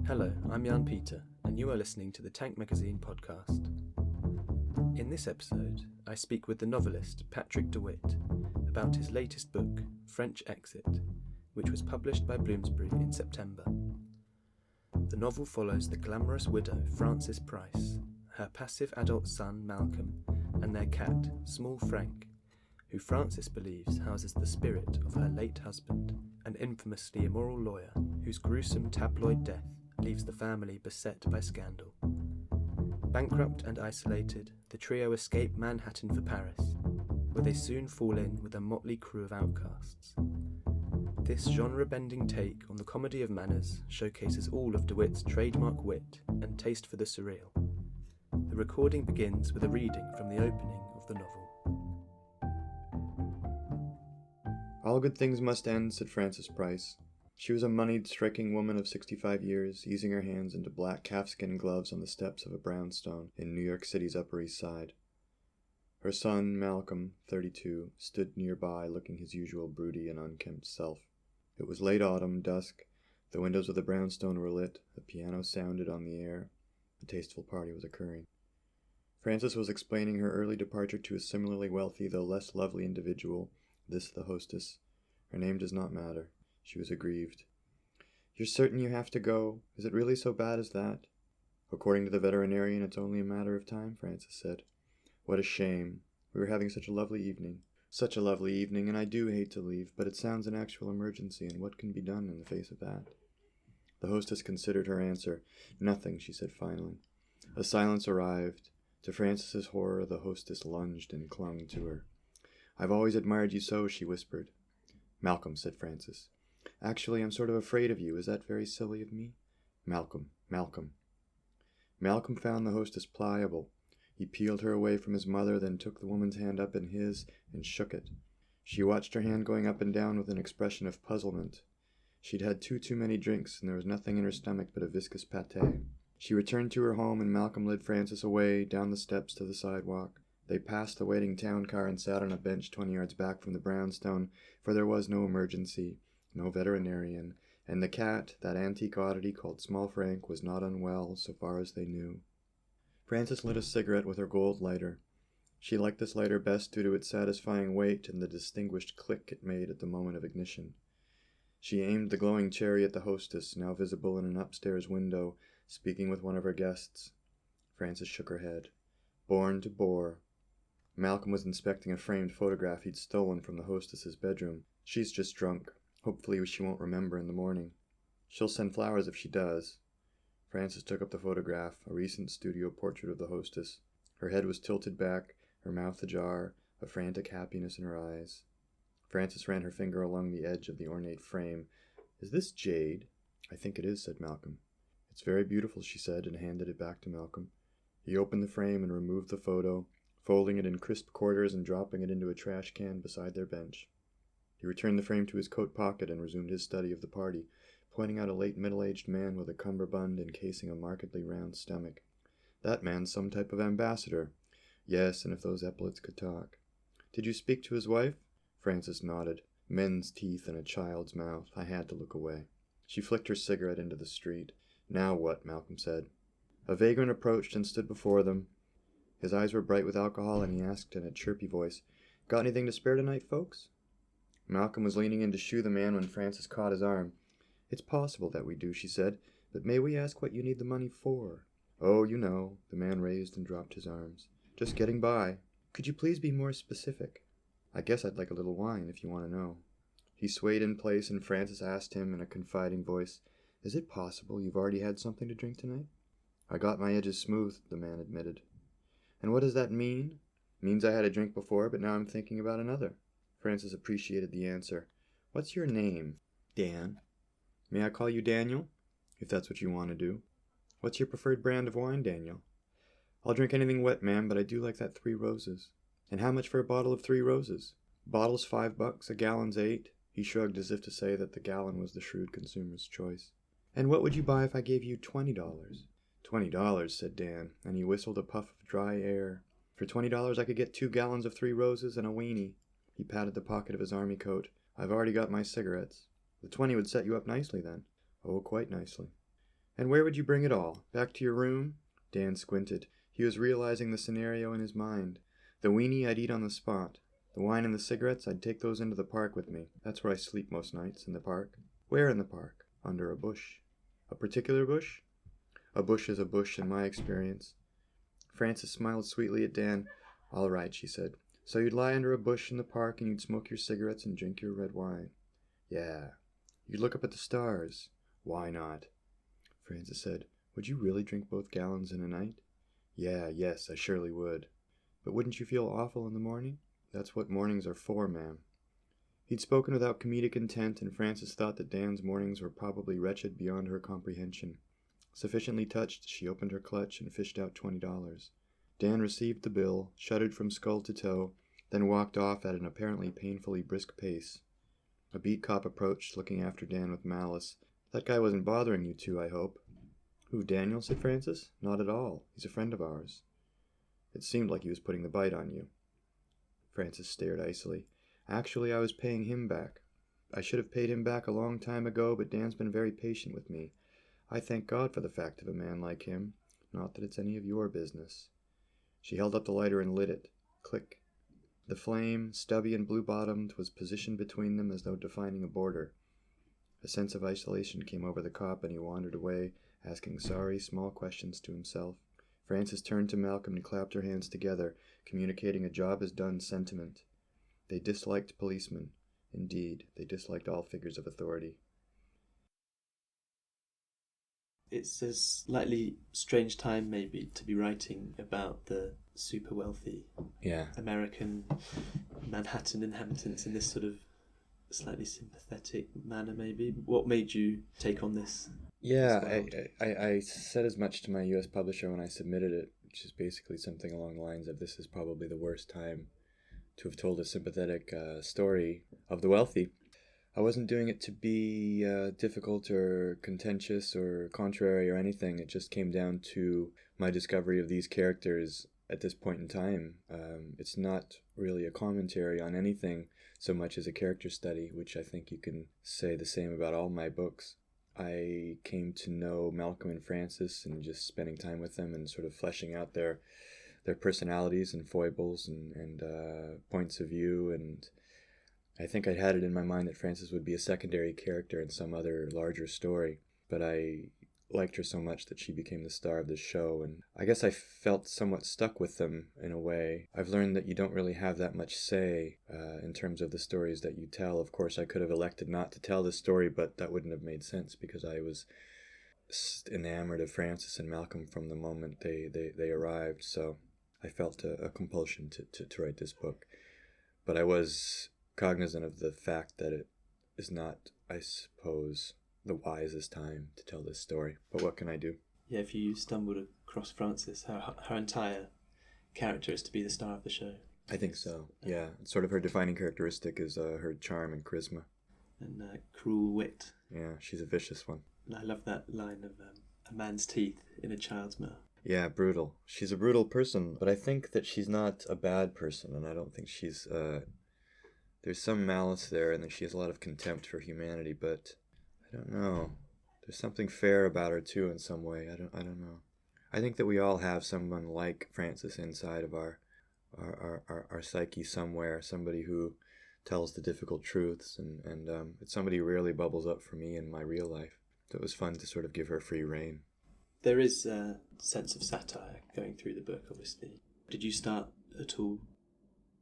Hello, I'm Jan Peter, and you are listening to the Tank Magazine podcast. In this episode, I speak with the novelist Patrick deWitt about his latest book, French Exit, which was published by Bloomsbury in September. The novel follows the glamorous widow Frances Price, her passive adult son Malcolm, and their cat, Small Frank, who Frances believes houses the spirit of her late husband, an infamously immoral lawyer whose gruesome tabloid death leaves the family beset by scandal. Bankrupt and isolated, the trio escape Manhattan for Paris, where they soon fall in with a motley crew of outcasts. This genre-bending take on the comedy of manners showcases all of deWitt's trademark wit and taste for the surreal. The recording begins with a reading from the opening of the novel. All good things must end, said Frances Price. She was a moneyed, striking woman of 65 years, easing her hands into black calfskin gloves on the steps of a brownstone in New York City's Upper East Side. Her son, Malcolm, 32, stood nearby, looking his usual broody and unkempt self. It was late autumn, dusk. The windows of the brownstone were lit. A piano sounded on the air. A tasteful party was occurring. Frances was explaining her early departure to a similarly wealthy, though less lovely individual, this the hostess. Her name does not matter. She was aggrieved. You're certain you have to go? Is it really so bad as that? According to the veterinarian, it's only a matter of time, Frances said. What a shame. We were having such a lovely evening. Such a lovely evening, and I do hate to leave, but it sounds an actual emergency, and what can be done in the face of that? The hostess considered her answer. Nothing, she said finally. A silence arrived. To Frances's horror, the hostess lunged and clung to her. I've always admired you so, she whispered. Malcolm, said Frances. Actually, I'm sort of afraid of you. Is that very silly of me? Malcolm. Malcolm found the hostess pliable. He peeled her away from his mother, then took the woman's hand up in his and shook it. She watched her hand going up and down with an expression of puzzlement. She'd had too many drinks, and there was nothing in her stomach but a viscous pâté. She returned to her home, and Malcolm led Frances away, down the steps to the sidewalk. They passed the waiting town car and sat on a bench 20 yards back from the brownstone, for there was no emergency, no veterinarian, and the cat, that antique oddity called Small Frank, was not unwell, so far as they knew. Frances lit a cigarette with her gold lighter. She liked this lighter best due to its satisfying weight and the distinguished click it made at the moment of ignition. She aimed the glowing cherry at the hostess, now visible in an upstairs window, speaking with one of her guests. Frances shook her head. Born to bore. Malcolm was inspecting a framed photograph he'd stolen from the hostess's bedroom. She's just drunk. Hopefully she won't remember in the morning. She'll send flowers if she does. Frances took up the photograph, a recent studio portrait of the hostess. Her head was tilted back, her mouth ajar, a frantic happiness in her eyes. Frances ran her finger along the edge of the ornate frame. Is this jade? I think it is, said Malcolm. It's very beautiful, she said, and handed it back to Malcolm. He opened the frame and removed the photo, folding it in crisp quarters and dropping it into a trash can beside their bench. He returned the frame to his coat pocket and resumed his study of the party, pointing out a late middle-aged man with a cummerbund encasing a markedly round stomach. That man's some type of ambassador. Yes, and if those epaulets could talk. Did you speak to his wife? Frances nodded. Men's teeth in a child's mouth. I had to look away. She flicked her cigarette into the street. Now what? Malcolm said. A vagrant approached and stood before them. His eyes were bright with alcohol, and he asked in a chirpy voice, Got anything to spare tonight, folks? Malcolm was leaning in to shoo the man when Frances caught his arm. It's possible that we do, she said, but may we ask what you need the money for? Oh, you know, the man raised and dropped his arms. Just getting by. Could you please be more specific? I guess I'd like a little wine, if you want to know. He swayed in place, and Frances asked him in a confiding voice, Is it possible you've already had something to drink tonight? I got my edges smoothed, the man admitted. And what does that mean? Means I had a drink before, but now I'm thinking about another. Frances appreciated the answer. What's your name? Dan. May I call you Daniel? If that's what you want to do. What's your preferred brand of wine, Daniel? I'll drink anything wet, ma'am, but I do like that 3 Roses. And how much for a bottle of 3 Roses? Bottle's $5, a gallon's $8. He shrugged as if to say that the gallon was the shrewd consumer's choice. And what would you buy if I gave you $20? $20, said Dan, and he whistled a puff of dry air. For $20 I could get 2 gallons of 3 Roses and a weenie. He patted the pocket of his army coat. I've already got my cigarettes. The 20 would set you up nicely, then. Oh, quite nicely. And where would you bring it all? Back to your room? Dan squinted. He was realizing the scenario in his mind. The weenie I'd eat on the spot. The wine and the cigarettes, I'd take those into the park with me. That's where I sleep most nights, in the park. Where in the park? Under a bush. A particular bush? A bush is a bush in my experience. Frances smiled sweetly at Dan. All right, she said. So you'd lie under a bush in the park and you'd smoke your cigarettes and drink your red wine. Yeah. You'd look up at the stars. Why not? Frances said. Would you really drink both gallons in a night? Yes, I surely would. But wouldn't you feel awful in the morning? That's what mornings are for, ma'am. He'd spoken without comedic intent, and Frances thought that Dan's mornings were probably wretched beyond her comprehension. Sufficiently touched, she opened her clutch and fished out $20. Dan received the bill, shuddered from skull to toe, then walked off at an apparently painfully brisk pace. A beat cop approached, looking after Dan with malice. That guy wasn't bothering you two, I hope. Who, Daniel? Said Frances. Not at all. He's a friend of ours. It seemed like he was putting the bite on you. Frances stared icily. Actually, I was paying him back. I should have paid him back a long time ago, but Dan's been very patient with me. I thank God for the fact of a man like him. Not that it's any of your business. She held up the lighter and lit it. Click. The flame, stubby and blue-bottomed, was positioned between them as though defining a border. A sense of isolation came over the cop, and he wandered away, asking sorry, small questions to himself. Frances turned to Malcolm and clapped her hands together, communicating a job-is-done sentiment. They disliked policemen. Indeed, they disliked all figures of authority. It's a slightly strange time, maybe, to be writing about the super wealthy American Manhattan inhabitants in this sort of slightly sympathetic manner, maybe. What made you take on this? I said as much to my U.S. publisher when I submitted it, which is basically something along the lines of this is probably the worst time to have told a sympathetic story of the wealthy. I wasn't doing it to be difficult or contentious or contrary or anything. It just came down to my discovery of these characters at this point in time. It's not really a commentary on anything so much as a character study, which I think you can say the same about all my books. I came to know Malcolm and Frances and just spending time with them and sort of fleshing out their personalities and foibles and points of view, and I think I'd had it in my mind that Frances would be a secondary character in some other larger story, but I liked her so much that she became the star of the show, and I guess I felt somewhat stuck with them in a way. I've learned that you don't really have that much say in terms of the stories that you tell. Of course, I could have elected not to tell this story, but that wouldn't have made sense because I was enamored of Frances and Malcolm from the moment they arrived, so I felt a compulsion to write this book. But I was cognizant of the fact that it is not, I suppose, the wisest time to tell this story. But what can I do? Yeah, if you stumbled across Frances, her entire character is to be the star of the show. I think so, yeah. Sort of her defining characteristic is her charm and charisma. And cruel wit. Yeah, she's a vicious one. And I love that line of a man's teeth in a child's mouth. Yeah, brutal. She's a brutal person, but I think that she's not a bad person, and I don't think she's... there's some malice there, and that she has a lot of contempt for humanity, but I don't know. There's something fair about her, too, in some way. I don't know. I think that we all have someone like Frances inside of our psyche somewhere, somebody who tells the difficult truths, and it's somebody who rarely bubbles up for me in my real life. So it was fun to sort of give her free rein. There is a sense of satire going through the book, obviously. Did you start at all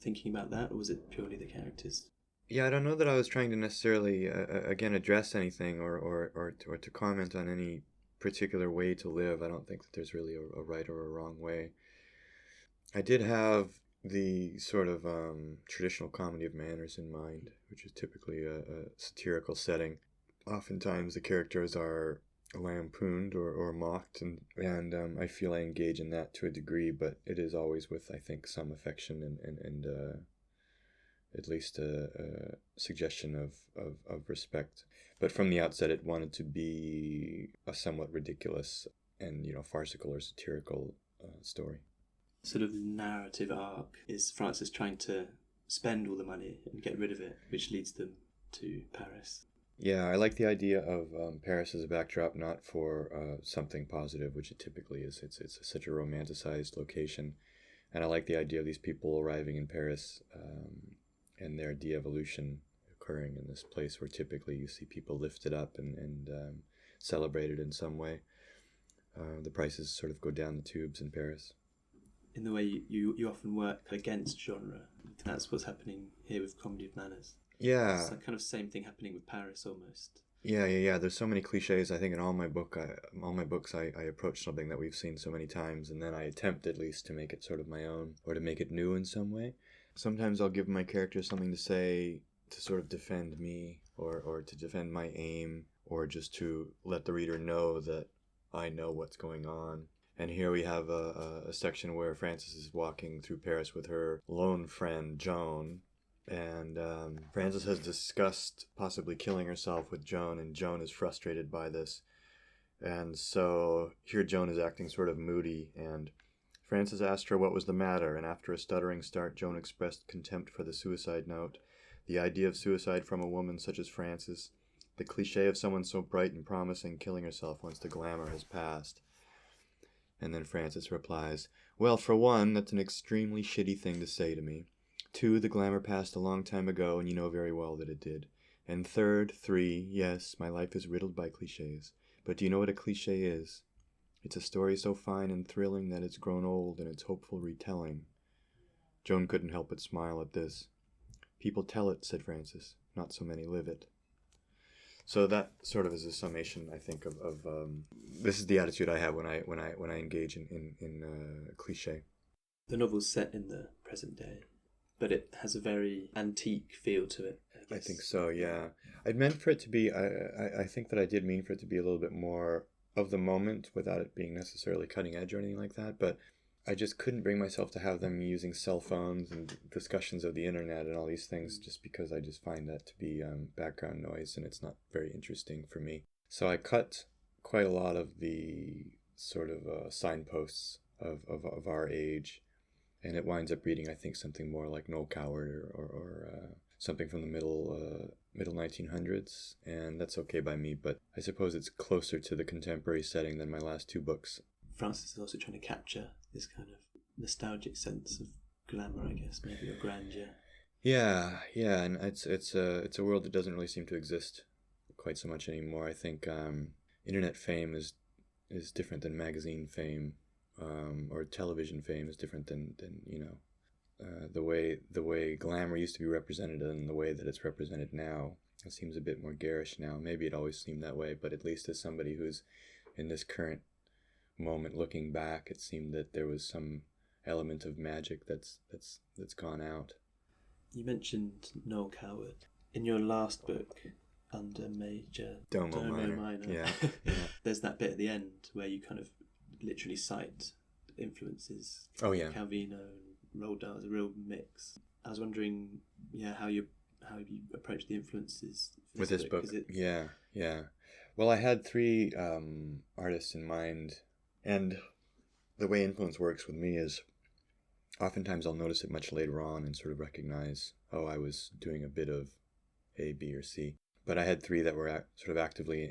thinking about that, or was it purely the characters? Yeah, I don't know that I was trying to necessarily, again, address anything or to comment on any particular way to live. I don't think that there's really a right or a wrong way. I did have the sort of traditional comedy of manners in mind, which is typically a satirical setting. Oftentimes the characters are lampooned or mocked, and I feel I engage in that to a degree, but it is always with, I think, some affection and at least a suggestion of respect. But from the outset, it wanted to be a somewhat ridiculous and, farcical or satirical story. Sort of narrative arc is Frances trying to spend all the money and get rid of it, which leads them to Paris. Yeah, I like the idea of Paris as a backdrop, not for something positive, which it typically is. It's such a romanticized location, and I like the idea of these people arriving in Paris and their de-evolution occurring in this place where typically you see people lifted up and celebrated in some way. The prices sort of go down the tubes in Paris. In the way you often work against genre, that's what's happening here with Comedy of Manners. Yeah. It's that kind of same thing happening with Paris almost. Yeah. There's so many cliches. I think in all my books, I approach something that we've seen so many times, and then I attempt at least to make it sort of my own or to make it new in some way. Sometimes I'll give my characters something to say to sort of defend me or to defend my aim or just to let the reader know that I know what's going on. And here we have a section where Frances is walking through Paris with her lone friend, Joan. And Frances has discussed possibly killing herself with Joan, and Joan is frustrated by this. And so here Joan is acting sort of moody, and Frances asked her what was the matter, and after a stuttering start, Joan expressed contempt for the suicide note. The idea of suicide from a woman such as Frances, the cliché of someone so bright and promising killing herself once the glamour has passed. And then Frances replies, well, for one, that's an extremely shitty thing to say to me. 2, the glamour passed a long time ago, and you know very well that it did. And 3, yes, my life is riddled by clichés. But do you know what a cliché is? It's a story so fine and thrilling that it's grown old in its hopeful retelling. Joan couldn't help but smile at this. People tell it, said Frances. Not so many live it. So that sort of is a summation, I think, of this is the attitude I have when I engage in cliché. The novel's set in the present day, but it has a very antique feel to it. I think so, yeah. I'd meant for it to be. I think that I did mean for it to be a little bit more of the moment without it being necessarily cutting edge or anything like that. But I just couldn't bring myself to have them using cell phones and discussions of the internet and all these things, just because I just find that to be background noise, and it's not very interesting for me. So I cut quite a lot of the sort of signposts of our age, and it winds up reading, I think, something more like Noel Coward or something from the middle 1900s, and that's okay by me, but I suppose it's closer to the contemporary setting than my last 2 books. Frances is also trying to capture this kind of nostalgic sense of glamour, I guess, maybe, or grandeur. Yeah, and it's a world that doesn't really seem to exist quite so much anymore. I think internet fame is different than magazine fame, or television fame is different than the way glamour used to be represented and the way that it's represented now. It seems a bit more garish now. Maybe it always seemed that way, but at least as somebody who's in this current moment looking back, it seemed that there was some element of magic that's gone out. You mentioned Noel Coward in your last book, Under Major Domo Minor. Yeah. There's that bit at the end where you kind of literally cite influences. Oh yeah, Calvino and Roald Dahl is a real mix. I was wondering, how you approach the influences with this book. Yeah. Well, I had 3 artists in mind. And the way influence works with me is oftentimes I'll notice it much later on and sort of recognize, oh, I was doing a bit of A, B, or C. But I had 3 that were sort of actively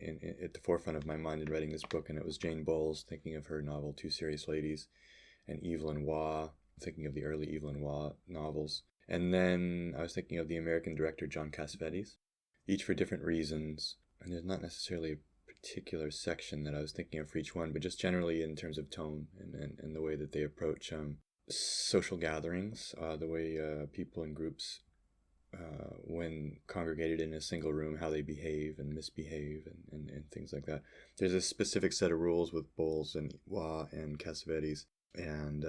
at the forefront of my mind in writing this book, and it was Jane Bowles, thinking of her novel Two Serious Ladies, and Evelyn Waugh, thinking of the early Evelyn Waugh novels. And then I was thinking of the American director John Cassavetes, each for different reasons, and there's not necessarily a particular section that I was thinking of for each one, but just generally in terms of tone and the way that they approach social gatherings, the way people in groups, when congregated in a single room, how they behave and misbehave and things like that. There's a specific set of rules with Bowles and Waugh and Cassavetes, and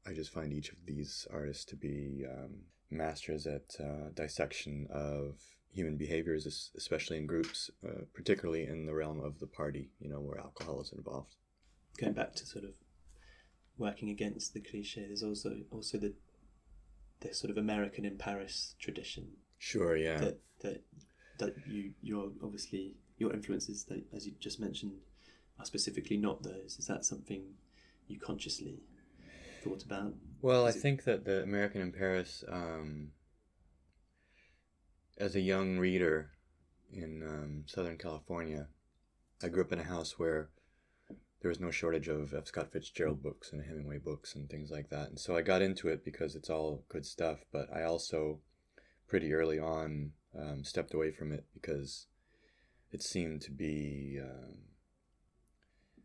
I just find each of these artists to be masters at dissection of human behaviors, especially in groups, particularly in the realm of the party, where alcohol is involved. Going back to sort of working against the cliché, there's also the sort of American in Paris tradition. Sure, yeah. That you're obviously, your influences, that, as you just mentioned, are specifically not those. Is that something you consciously thought about? Well, I think that the American in Paris, as a young reader, in Southern California. I grew up in a house where there was no shortage of F. Scott Fitzgerald books and Hemingway books and things like that. And so I got into it because it's all good stuff, but I also pretty early on stepped away from it because it seemed to be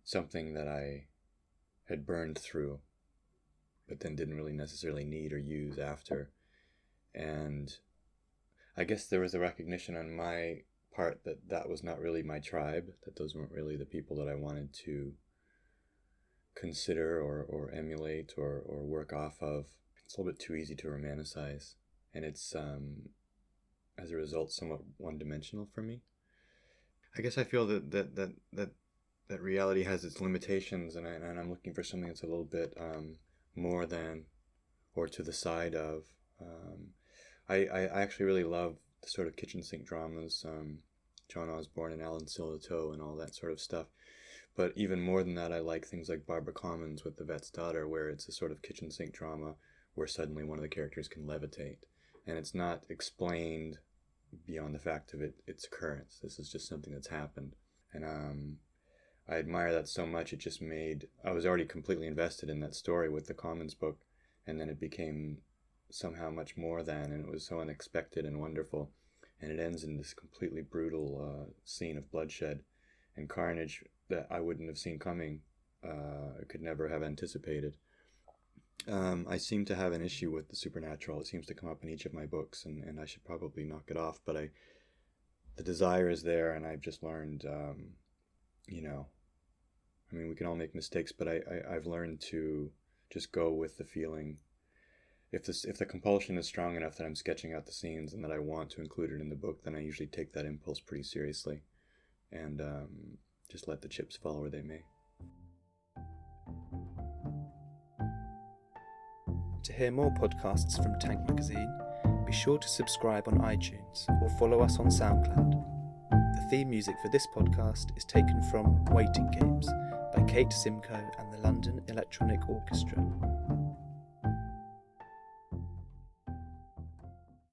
something that I had burned through, but then didn't really necessarily need or use after. And I guess there was a recognition on my part that that was not really my tribe, that those weren't really the people that I wanted to consider or emulate or work off of. It's a little bit too easy to romanticize, and it's as a result somewhat one-dimensional for me. I guess I feel that reality has its limitations, and I'm looking for something that's a little bit more than or to the side of. I actually really love the sort of kitchen sink dramas, John Osborne and Alan Sillitoe and all that sort of stuff. But even more than that, I like things like Barbara Commons with The Vet's Daughter, where it's a sort of kitchen sink drama where suddenly one of the characters can levitate. And it's not explained beyond the fact of its occurrence. This is just something that's happened. And I admire that so much. It just made... I was already completely invested in that story with the Commons book, and then it became somehow much more than, and it was so unexpected and wonderful. And it ends in this completely brutal scene of bloodshed and carnage that I wouldn't have seen coming, could never have anticipated. I seem to have an issue with the supernatural. It seems to come up in each of my books, and I should probably knock it off, but the desire is there, and I've just learned, we can all make mistakes, but I've learned to just go with the feeling. If the compulsion is strong enough that I'm sketching out the scenes and that I want to include it in the book, then I usually take that impulse pretty seriously, and just let the chips fall where they may. To hear more podcasts from Tank Magazine, be sure to subscribe on iTunes or follow us on SoundCloud. The theme music for this podcast is taken from Waiting Games by Kate Simcoe and the London Electronic Orchestra.